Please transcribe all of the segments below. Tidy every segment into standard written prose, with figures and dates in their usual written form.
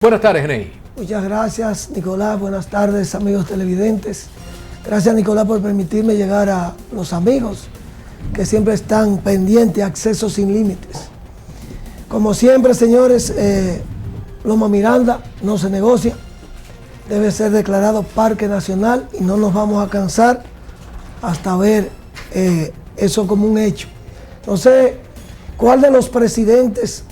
Buenas tardes, Ney. Muchas gracias, Nicolás. Buenas tardes, amigos televidentes. Gracias, Nicolás, por permitirme llegar a los amigos que siempre están pendientes, acceso sin límites. Como siempre, señores, Loma Miranda no se negocia. Debe ser declarado parque nacional y no nos vamos a cansar hasta ver eso como un hecho. No sé cuál de los presidentes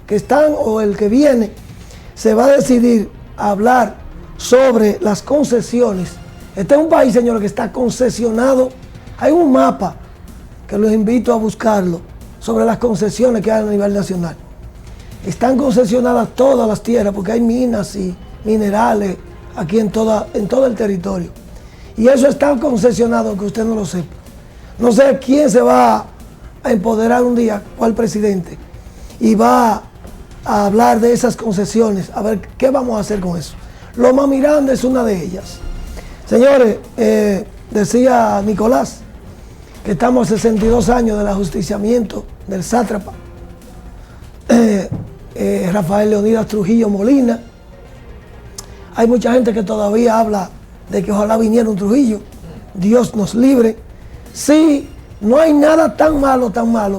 que están o el que viene se va a decidir a hablar sobre las concesiones. Este es un país, señores, que está concesionado. Hay un mapa que los invito a buscarlo sobre las concesiones que hay a nivel nacional. Están concesionadas todas las tierras porque hay minas y minerales aquí en todo el territorio. Y eso está concesionado, que usted no lo sepa. No sé quién se va a empoderar un día, cuál presidente, y va a hablar de esas concesiones, a ver qué vamos a hacer con eso. Loma Miranda es una de ellas. Señores, decía Nicolás que estamos a 62 años del ajusticiamiento del sátrapa Rafael Leonidas Trujillo Molina. Hay mucha gente que todavía habla de que ojalá viniera un Trujillo. Dios nos libre. Sí, no hay nada tan malo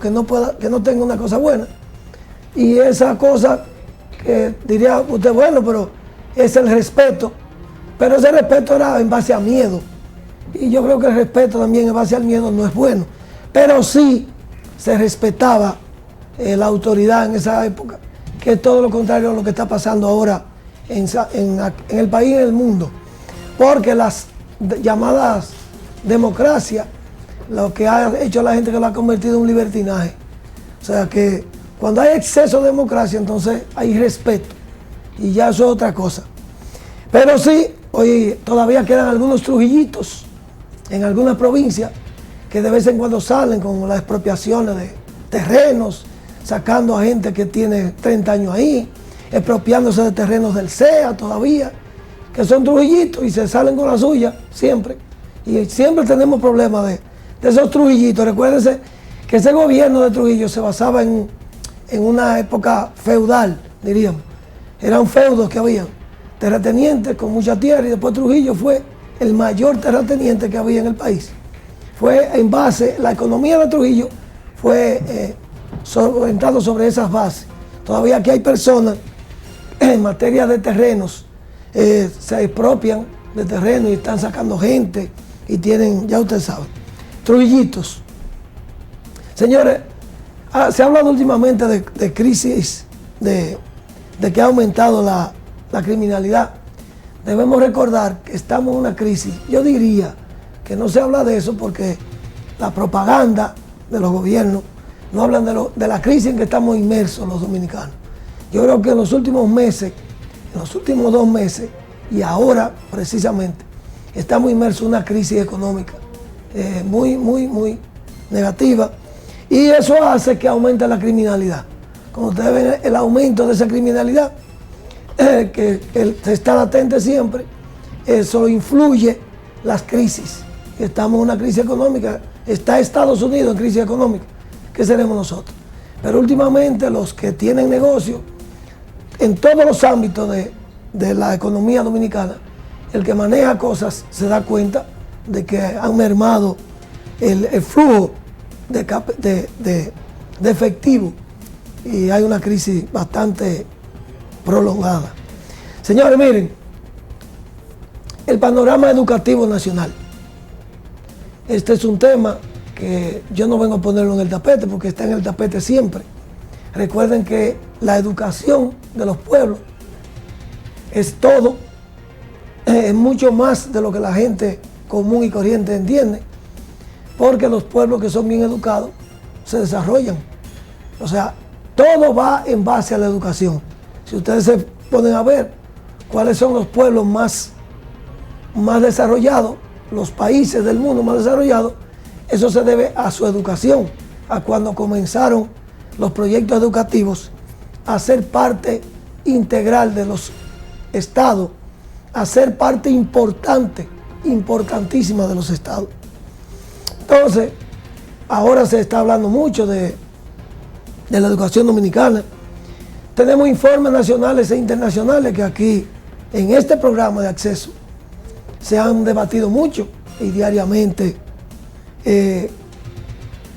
que no tenga una cosa buena. Y esa cosa que diría usted, bueno, pero es el respeto. Pero ese respeto era en base a miedo. Y yo creo que el respeto también en base al miedo no es bueno. Pero sí se respetaba la autoridad en esa época, que es todo lo contrario a lo que está pasando ahora en el país y en el mundo. Porque las llamadas democracias, lo que ha hecho la gente que lo ha convertido en un libertinaje. O sea que cuando hay exceso de democracia, entonces hay respeto. Y ya eso es otra cosa. Pero sí, hoy todavía quedan algunos trujillitos en algunas provincias que de vez en cuando salen con las expropiaciones de terrenos, sacando a gente que tiene 30 años ahí, expropiándose de terrenos del CEA todavía, que son trujillitos y se salen con la suya siempre. Y siempre tenemos problemas de esos trujillitos. Recuérdense que ese gobierno de Trujillo se basaba en una época feudal, diríamos. Eran feudos que habían, terratenientes con mucha tierra, y después Trujillo fue el mayor terrateniente que había en el país. Fue en base, la economía de Trujillo fue orientado sobre esas bases. Todavía aquí hay personas en materia de terrenos, se expropian de terreno y están sacando gente y tienen, ya usted sabe, trujillitos. Señores, se ha hablado últimamente de crisis, de que ha aumentado la criminalidad. Debemos recordar que estamos en una crisis. Yo diría que no se habla de eso porque la propaganda de los gobiernos no hablan de la crisis en que estamos inmersos los dominicanos. Yo creo que en los últimos meses, en los últimos 2 meses, y ahora precisamente, estamos inmersos en una crisis económica muy negativa. Y eso hace que aumente la criminalidad. Como ustedes ven, el aumento de esa criminalidad, que está latente siempre, eso influye las crisis. Estamos en una crisis económica, está Estados Unidos en crisis económica. ¿Qué seremos nosotros? Pero últimamente los que tienen negocio, en todos los ámbitos de la economía dominicana, el que maneja cosas se da cuenta de que han mermado el flujo de efectivo y hay una crisis bastante prolongada. Señores, miren, el panorama educativo nacional. Este es un tema que yo no vengo a ponerlo en el tapete porque está en el tapete siempre. Recuerden que la educación de los pueblos es todo, es mucho más de lo que la gente común y corriente entiende. Porque los pueblos que son bien educados se desarrollan. O sea, todo va en base a la educación. Si ustedes se ponen a ver cuáles son los pueblos más desarrollados, los países del mundo más desarrollados, eso se debe a su educación, a cuando comenzaron los proyectos educativos a ser parte integral de los estados, a ser parte importantísima de los estados. Entonces, ahora se está hablando mucho de la educación dominicana, tenemos informes nacionales e internacionales que aquí, en este programa de acceso, se han debatido mucho y diariamente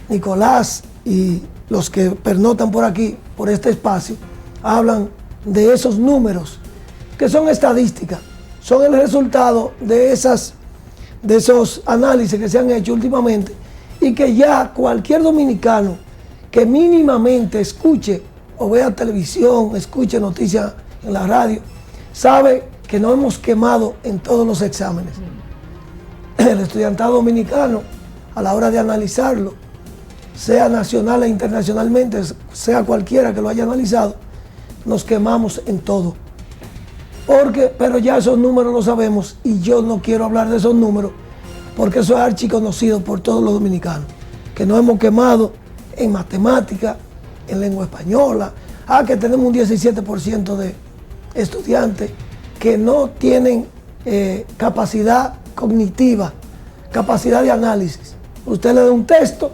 Nicolás y los que pernotan por aquí, por este espacio, hablan de esos números que son estadísticas, son el resultado de esos análisis que se han hecho últimamente y que ya cualquier dominicano que mínimamente escuche o vea televisión, escuche noticias en la radio, sabe que nos hemos quemado en todos los exámenes. El estudiantado dominicano, a la hora de analizarlo, sea nacional e internacionalmente, sea cualquiera que lo haya analizado, nos quemamos en todo. Pero ya esos números los sabemos y yo no quiero hablar de esos números porque eso es archiconocido por todos los dominicanos, que nos hemos quemado en matemática, en lengua española, que tenemos un 17% de estudiantes que no tienen capacidad cognitiva, capacidad de análisis. Usted le da un texto,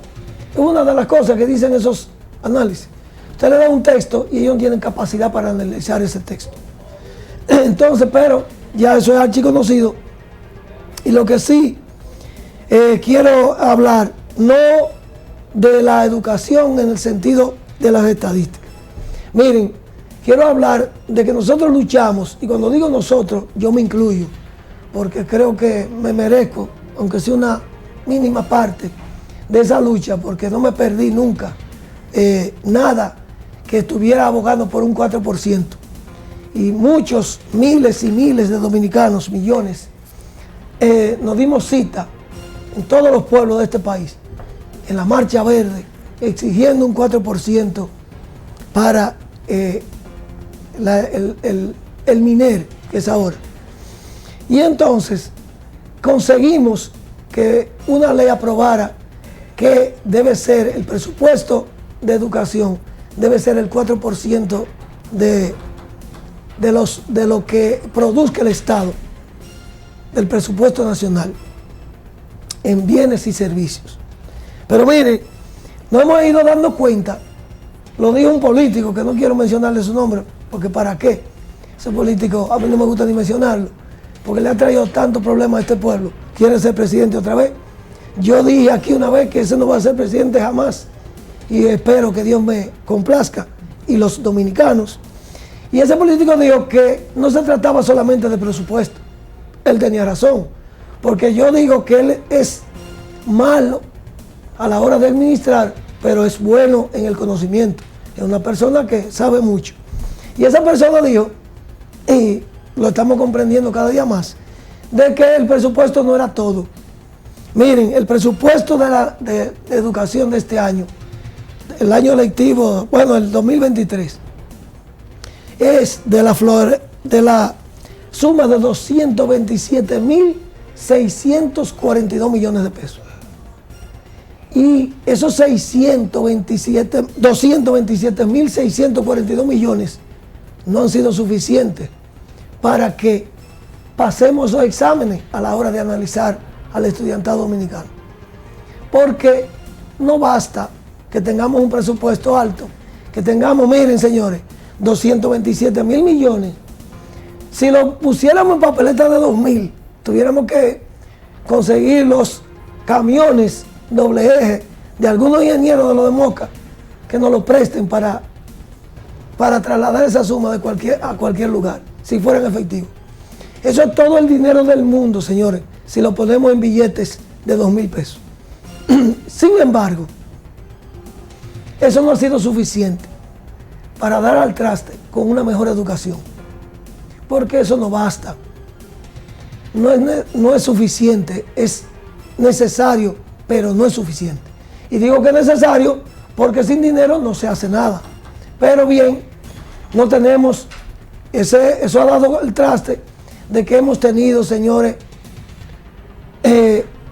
es una de las cosas que dicen esos análisis. Usted le da un texto y ellos no tienen capacidad para analizar ese texto. Entonces, pero ya eso es archiconocido. Y lo que sí quiero hablar, no de la educación en el sentido de las estadísticas. Miren, quiero hablar de que nosotros luchamos, y cuando digo nosotros, yo me incluyo, porque creo que me merezco, aunque sea una mínima parte de esa lucha, porque no me perdí nunca nada que estuviera abogando por un 4%. Y muchos, miles y miles de dominicanos, millones, nos dimos cita en todos los pueblos de este país, en la Marcha Verde, exigiendo un 4% para el MINER, que es ahora. Y entonces conseguimos que una ley aprobara que debe ser el presupuesto de educación, debe ser el 4% de lo que produzca el Estado, del presupuesto nacional, en bienes y servicios. Pero mire, nos hemos ido dando cuenta, lo dijo un político, que no quiero mencionarle su nombre, porque ¿para qué? Ese político, a mí no me gusta ni mencionarlo, porque le ha traído tantos problemas a este pueblo. Quiere ser presidente otra vez. Yo dije aquí una vez que ese no va a ser presidente jamás, y espero que Dios me complazca, y los dominicanos. Y ese político dijo que no se trataba solamente de presupuesto. Él tenía razón, porque yo digo que él es malo a la hora de administrar, pero es bueno en el conocimiento. Es una persona que sabe mucho. Y esa persona dijo, y lo estamos comprendiendo cada día más, de que el presupuesto no era todo. Miren, el presupuesto de educación de este año, el año lectivo, bueno, el 2023, es de la suma de 227.642 millones de pesos. Y esos 227.642 millones no han sido suficientes para que pasemos los exámenes a la hora de analizar al estudiantado dominicano. Porque no basta que tengamos un presupuesto alto, que tengamos, miren señores, 227.000 millones. Si lo pusiéramos en papeleta de 2.000, tuviéramos que conseguir los camiones doble eje de algunos ingenieros de los de Moca que nos lo presten para trasladar esa suma a cualquier lugar, si fueran efectivos. Eso es todo el dinero del mundo, señores, si lo ponemos en billetes de 2.000 pesos. Sin embargo, eso no ha sido suficiente para dar al traste con una mejor educación, porque eso no basta, no es suficiente, es necesario, pero no es suficiente. Y digo que es necesario porque sin dinero no se hace nada. Pero bien, no tenemos, eso ha dado el traste de que hemos tenido, señores,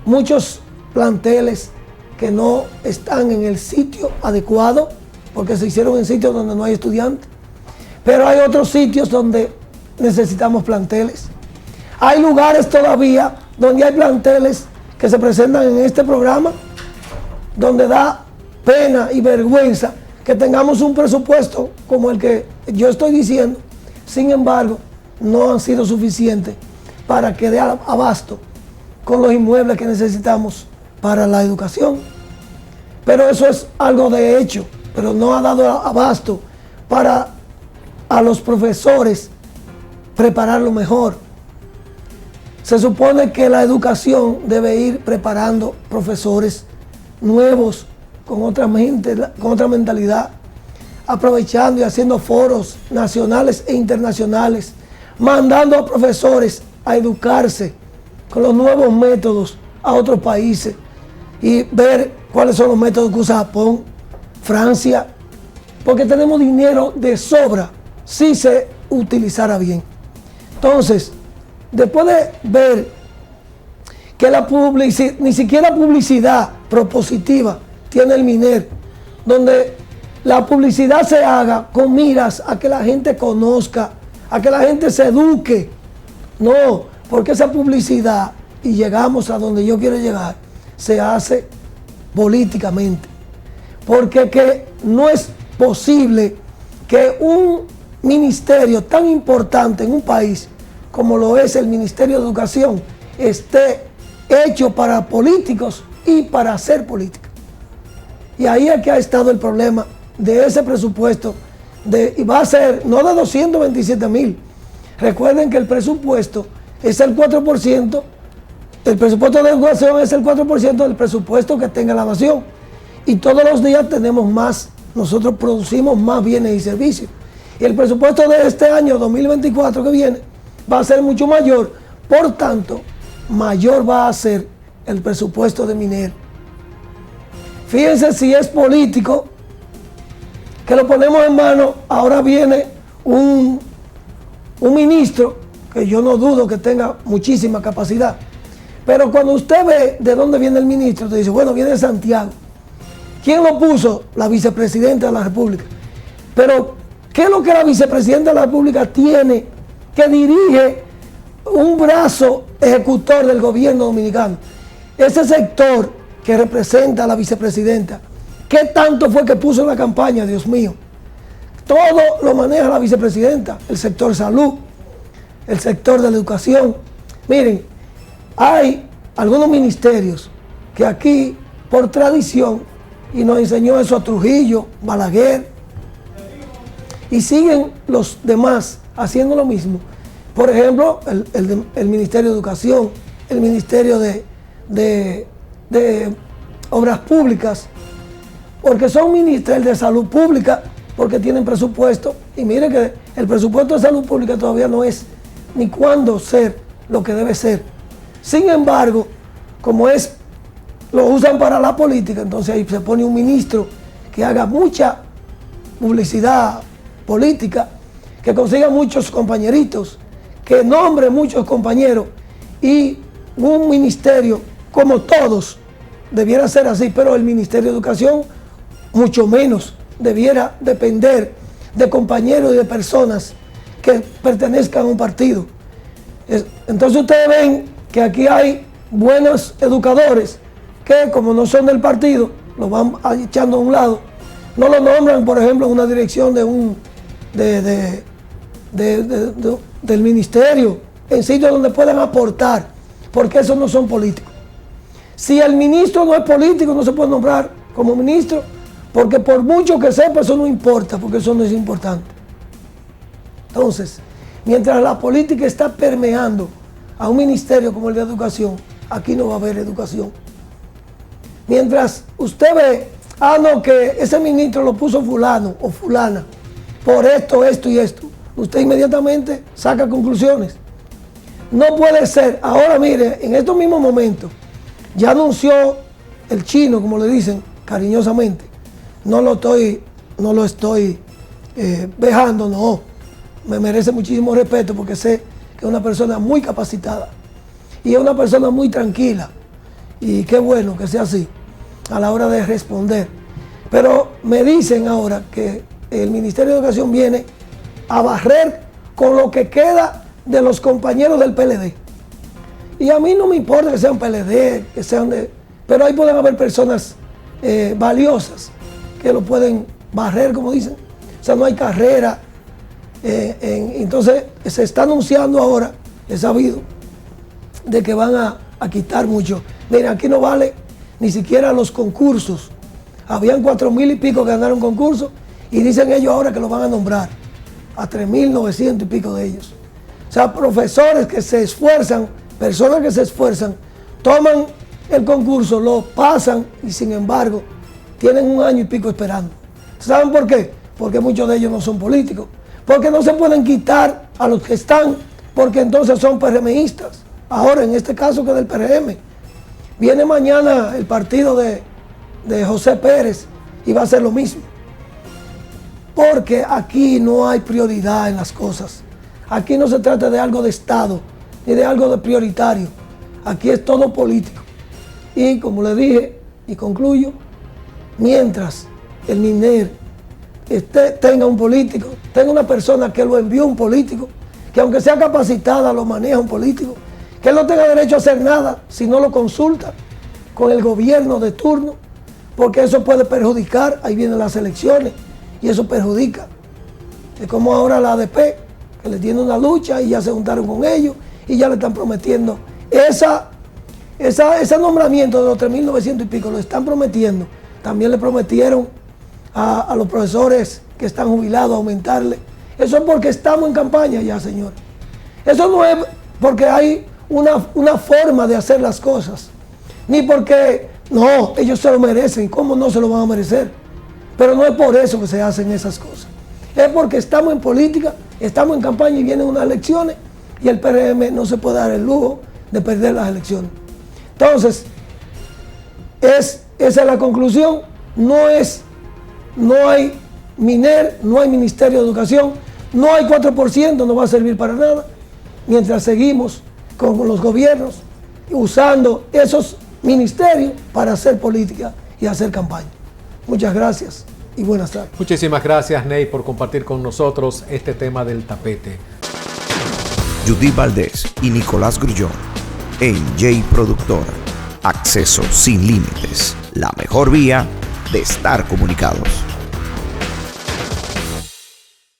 muchos planteles que no están en el sitio adecuado, porque se hicieron en sitios donde no hay estudiantes. Pero hay otros sitios donde necesitamos planteles. Hay lugares todavía donde hay planteles que se presentan en este programa, donde da pena y vergüenza que tengamos un presupuesto como el que yo estoy diciendo. Sin embargo, no han sido suficientes para que dé abasto con los inmuebles que necesitamos para la educación. Pero eso es algo de hecho, pero no ha dado abasto para a los profesores prepararlo mejor. Se supone que la educación debe ir preparando profesores nuevos, con otra mente, con otra mentalidad, aprovechando y haciendo foros nacionales e internacionales, mandando a profesores a educarse con los nuevos métodos a otros países y ver cuáles son los métodos que usa Japón, Francia, porque tenemos dinero de sobra si se utilizara bien. Entonces, después de ver que la ni siquiera publicidad propositiva tiene el MINER, donde la publicidad se haga con miras a que la gente conozca, a que la gente se eduque. No, porque esa publicidad, y llegamos a donde yo quiero llegar, se hace políticamente. Porque que no es posible que un ministerio tan importante en un país como lo es el Ministerio de Educación esté hecho para políticos y para hacer política. Y ahí es que ha estado el problema de ese presupuesto, y va a ser no de 227,000. Recuerden que el presupuesto es el 4%, el presupuesto de educación es el 4% del presupuesto que tenga la nación. Y todos los días tenemos más, nosotros producimos más bienes y servicios. Y el presupuesto de este año 2024 que viene va a ser mucho mayor, por tanto, mayor va a ser el presupuesto de MINER. Fíjense si es político, que lo ponemos en mano. Ahora viene un ministro, que yo no dudo que tenga muchísima capacidad, pero cuando usted ve de dónde viene el ministro, te dice, bueno, viene de Santiago. ¿Quién lo puso? La vicepresidenta de la República. Pero, ¿qué es lo que la vicepresidenta de la República tiene, que dirige un brazo ejecutor del gobierno dominicano? Ese sector que representa a la vicepresidenta, ¿qué tanto fue que puso en la campaña? Dios mío. Todo lo maneja la vicepresidenta, el sector salud, el sector de la educación. Miren, hay algunos ministerios que aquí, por tradición, y nos enseñó eso a Trujillo, Balaguer, y siguen los demás haciendo lo mismo. Por ejemplo, el Ministerio de Educación, el Ministerio de Obras Públicas, porque son ministerios de Salud Pública, porque tienen presupuesto. Y mire que el presupuesto de Salud Pública todavía no es ni cuándo ser lo que debe ser. Sin embargo, como lo usan para la política, entonces ahí se pone un ministro que haga mucha publicidad política, que consiga muchos compañeritos, que nombre muchos compañeros, y un ministerio como todos debiera ser así, pero el Ministerio de Educación mucho menos debiera depender de compañeros y de personas que pertenezcan a un partido. Entonces ustedes ven que aquí hay buenos educadores que, como no son del partido, los van echando a un lado. No lo nombran, por ejemplo, en una dirección del ministerio, en sitios donde puedan aportar, porque esos no son políticos. Si el ministro no es político, no se puede nombrar como ministro, porque por mucho que sepa, eso no importa, porque eso no es importante. Entonces, mientras la política está permeando a un ministerio como el de educación, aquí no va a haber educación. Mientras usted ve, no, que ese ministro lo puso fulano o fulana, por esto, esto y esto, usted inmediatamente saca conclusiones. No puede ser. Ahora mire, en estos mismos momentos, ya anunció el chino, como le dicen cariñosamente, no lo estoy vejando, no, me merece muchísimo respeto porque sé que es una persona muy capacitada y es una persona muy tranquila, y qué bueno que sea así a la hora de responder. Pero me dicen ahora que el Ministerio de Educación viene a barrer con lo que queda de los compañeros del PLD. Y a mí no me importa que sean PLD, que sean pero ahí pueden haber personas valiosas que lo pueden barrer, como dicen. O sea, no hay carrera. Entonces, se está anunciando ahora, he sabido, de que van a quitar mucho. Miren, aquí no vale ni siquiera los concursos. Habían 4,000 y pico que ganaron concursos y dicen ellos ahora que los van a nombrar a 3,900 y pico de ellos. O sea, profesores que se esfuerzan, personas que se esfuerzan, toman el concurso, lo pasan y sin embargo tienen 1 año y pico esperando. ¿Saben por qué? Porque muchos de ellos no son políticos. Porque no se pueden quitar a los que están, porque entonces son PRMistas. Ahora, en este caso que es del PRM. Viene mañana el partido de José Pérez y va a ser lo mismo. Porque aquí no hay prioridad en las cosas. Aquí no se trata de algo de Estado, ni de algo de prioritario. Aquí es todo político. Y como le dije, y concluyo, mientras el MINER tenga un político, tenga una persona que lo envió un político, que aunque sea capacitada lo maneja un político, que él no tenga derecho a hacer nada si no lo consulta con el gobierno de turno, porque eso puede perjudicar, ahí vienen las elecciones, y eso perjudica. Es como ahora la ADP, que le tiene una lucha y ya se juntaron con ellos y ya le están prometiendo. Ese nombramiento de los 3,900 y pico lo están prometiendo. También le prometieron a los profesores que están jubilados aumentarle. Eso es porque estamos en campaña ya, señor. Eso no es porque hay una forma de hacer las cosas, ni porque no, ellos se lo merecen. ¿Cómo no se lo van a merecer? Pero no es por eso que se hacen esas cosas. Es porque estamos en política, estamos en campaña y vienen unas elecciones y el PRM no se puede dar el lujo de perder las elecciones. Entonces, esa es la conclusión. No hay MINER, no hay Ministerio de Educación, no hay 4%, no va a servir para nada, mientras seguimos con los gobiernos usando esos ministerios para hacer política y hacer campaña. Muchas gracias y buenas tardes. Muchísimas gracias, Ney, por compartir con nosotros este tema del tapete. Judith Valdés y Nicolás Grullón en J Productora. Acceso sin límites, la mejor vía de estar comunicados.